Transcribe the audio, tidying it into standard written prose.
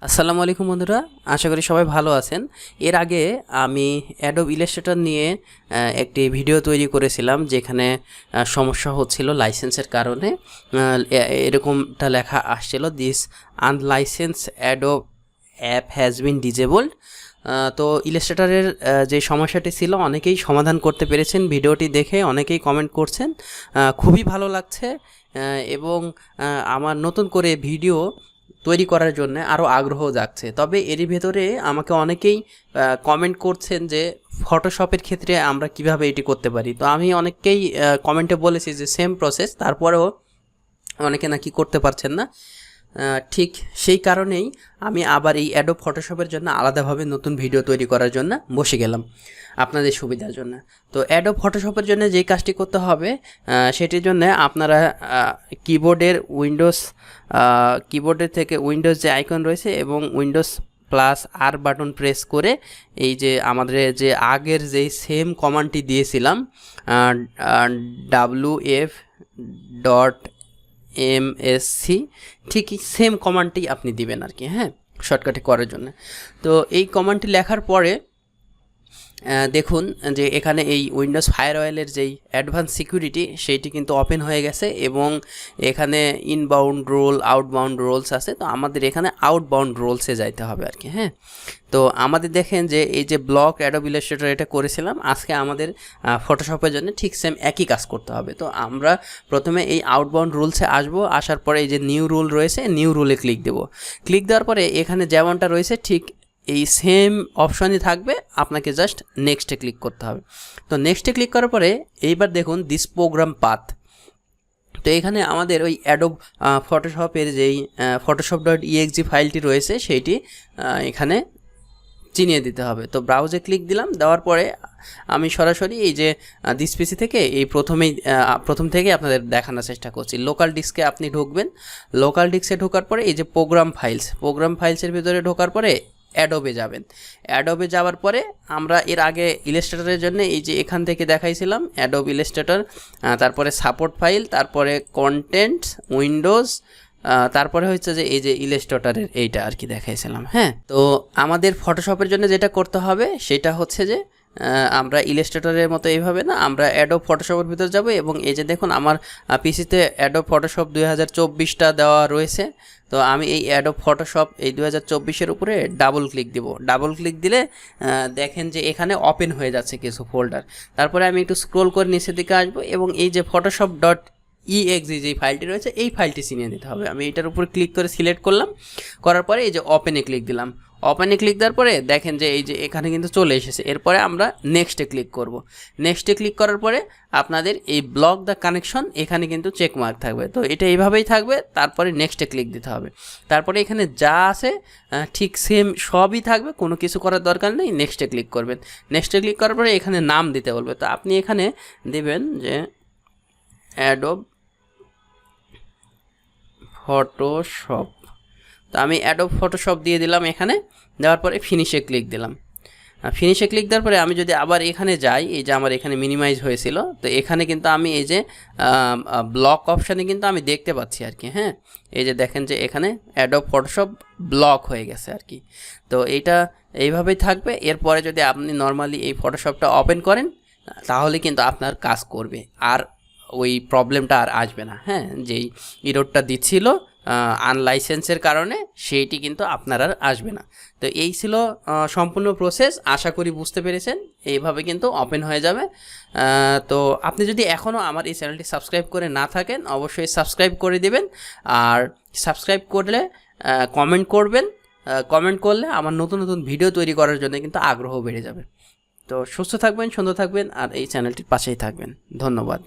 আসসালামু আলাইকুম বন্ধুরা, আশা করি সবাই ভালো আছেন। এর আগে আমি অ্যাডোব ইলাস্ট্রেটর নিয়ে একটি ভিডিও তৈরি করেছিলাম, যেখানে সমস্যা হচ্ছিল লাইসেন্সের কারণে। এরকমটা লেখা আসছিল, this unlicensed Adobe app has been disabled. তো ইলাস্ট্রেটরের যে সমস্যাটি ছিল অনেকেই সমাধান করতে পেরেছেন। ভিডিওটি দেখে অনেকেই কমেন্ট করছেন, খুবই ভালো লাগছে এবং আমার নতুন করে ভিডিও তৈরি করার জন্য আরও আগ্রহ জাগছে। তবে এরই ভেতরে আমাকে অনেকেই কমেন্ট করছেন যে ফটোশপের ক্ষেত্রে আমরা কিভাবে এটি করতে পারি। তো আমি অনেককেই কমেন্টে বলেছি যে সেম প্রসেস, তারপরেও অনেকে নাকি করতে পারছেন না। ঠিক সেই কারণেই আমি আবার এই অ্যাডোব ফটোশপের জন্য আলাদাভাবে নতুন ভিডিও তৈরি করার জন্য বসে গেলাম আপনাদের সুবিধার জন্য। তো অ্যাডোব ফটোশপের জন্য যেই কাজটি করতে হবে সেটির জন্য আপনারা কিবোর্ডের থেকে উইন্ডোজ যে আইকন রয়েছে এবং উইন্ডোজ প্লাস আর বাটন প্রেস করে এই যে আমাদের যে আগের যেই সেম কমান্ডটি দিয়েছিলাম wf.msc, ঠিকই সেম কমান্ডটি আপনি দিবেন আর কি, হ্যাঁ, শর্টকাটে করার জন্য। তো এই কমান্ডটি লেখার পরে দেখুন যে এখানে এই উইন্ডোজ ফায়ারওয়ালের যেই অ্যাডভান্স সিকিউরিটি সেইটি কিন্তু ওপেন হয়ে গেছে এবং এখানে ইনবাউন্ড রোল আউটবাউন্ড রোলস আছে। তো আমাদের এখানে আউটবাউন্ড রোলসে যাইতে হবে আর কি, হ্যাঁ। তো আমাদের দেখেন যে এই যে ব্লক অ্যাডোব ইলাস্ট্রেটর এটা করেছিলাম, আজকে আমাদের ফটোশপের জন্য ঠিক সেম একই কাজ করতে হবে। তো আমরা প্রথমে এই আউটবাউন্ড রুলসে আসবো, আসার পরে এই যে নিউ রুল রয়েছে, নিউ রুলে ক্লিক দেবো। ক্লিক দেওয়ার পরে এখানে যেমনটা রয়েছে ঠিক এই সেম অপশানই থাকবে, আপনাকে জাস্ট নেক্সটে ক্লিক করতে হবে। তো নেক্সটে ক্লিক করার পরে এইবার দেখুন দিস প্রোগ্রাম পাথ। তো এখানে আমাদের ওই অ্যাডোব ফটোশপের যেই photoshop.exe ফাইলটি রয়েছে সেইটি এখানে চিনিয়ে দিতে হবে। তো ব্রাউজে ক্লিক দিলাম, দেওয়ার পরে আমি সরাসরি এই যে দিস পিসি থেকে এই প্রথম থেকে আপনাদের দেখানোর চেষ্টা করছি। লোকাল ডিস্কে আপনি ঢুকবেন, লোকাল ডিস্কে ঢোকার পরে এই যে প্রোগ্রাম ফাইলসের ভিতরে ঢোকার পরে অ্যাডোবে যাবেন। অ্যাডোবে যাওয়ার পরে আমরা এর আগে ইলাস্ট্রেটরের জন্য এই যে এখান থেকে দেখাইছিলাম অ্যাডোব ইলাস্ট্রেটর, তারপরে সাপোর্ট ফাইল, তারপরে কন্টেন্টস, উইন্ডোজ, তারপরে হচ্ছে যে এই যে ইলাস্ট্রেটরের এইটা আর কি দেখাইছিলাম, হ্যাঁ। তো আমাদের ফটোশপের জন্য যেটা করতে হবে সেটা হচ্ছে যে আমরা ইলাস্ট্রেটরের মতো এইভাবে না, আমরা অ্যাডোব ফটোশপের ভিতর যাব এবং এই যে দেখুন আমার পিসিতে অ্যাডোব ফটোশপ 2024টা দেওয়া রয়েছে। তো আমি এই অ্যাডোব ফটোশপ এই 2024-এর উপরে ডাবল ক্লিক দিব। ডাবল ক্লিক দিলে দেখেন যে এখানে ওপেন হয়ে যাচ্ছে কিছু ফোল্ডার। তারপরে আমি একটু স্ক্রোল করে নিচের দিকে আসবো এবং এই যে photoshop.exe যেই ফাইলটি রয়েছে এই ফাইলটি চিনিয়ে দিতে হবে। আমি এটার উপর ক্লিক করে সিলেক্ট করলাম, করার পরে এই যে ওপেনে ক্লিক দিলাম। ওপেনে ক্লিক দেওয়ার পরে দেখেন যে এই যে এখানে কিন্তু চলে এসেছে। এরপরে আমরা নেক্সটে ক্লিক করব। নেক্সটে ক্লিক করার পরে আপনাদের এই ব্লক দ্য কানেকশন এখানে কিন্তু চেক মার্ক থাকবে। তো এটা এইভাবেই থাকবে, তারপরে নেক্সটে ক্লিক দিতে হবে। তারপরে এখানে যা আছে ঠিক সেম সবই থাকবে, কোনো কিছু করার দরকার নেই। নেক্সটে ক্লিক করবেন। নেক্সটে ক্লিক করার পরে এখানে নাম দিতে বলবে। তো আপনি এখানে দেবেন যে অ্যাডোব ফটোশপ। তো আমি অ্যাডোব ফটোশপ দিয়ে দিলাম এখানে। দেওয়ার পরে ফিনিশে ক্লিক দিলাম। ফিনিশে ক্লিক দেওয়ার পরে আমি যদি আবার এখানে যাই, এই যে আমার এখানে মিনিমাইজ হয়েছিল, তো এখানে কিন্তু আমি এই যে ব্লক অপশানে কিন্তু আমি দেখতে পাচ্ছি আর কি, হ্যাঁ। এই যে দেখেন যে এখানে অ্যাডোব ফটোশপ ব্লক হয়ে গেছে আর কি। তো এইটা এইভাবেই থাকবে। এরপরে যদি আপনি নর্মালি এই ফটোশপটা ওপেন করেন তাহলে কিন্তু আপনার কাজ করবে, আর ওই প্রবলেমটা আর আসবে না, হ্যাঁ। যেই ইরোরটা দিচ্ছিল আনলাইসেন্সের কারণে সেইটি কিন্তু আপনার আর আসবে না। তো এই ছিল সম্পূর্ণ প্রসেস, আশা করি বুঝতে পেরেছেন। এইভাবে কিন্তু ওপেন হয়ে যাবে। তো আপনি যদি এখনও আমার এই চ্যানেলটি সাবস্ক্রাইব করে না থাকেন অবশ্যই সাবস্ক্রাইব করে দিবেন, আর সাবস্ক্রাইব করলে কমেন্ট করবেন। কমেন্ট করলে আমার নতুন নতুন ভিডিও তৈরি করার জন্য কিন্তু আগ্রহ বেড়ে যাবে। তো সুস্থ থাকবেন, সুন্দর থাকবেন, আর এই চ্যানেলটির পাশেই থাকবেন। ধন্যবাদ।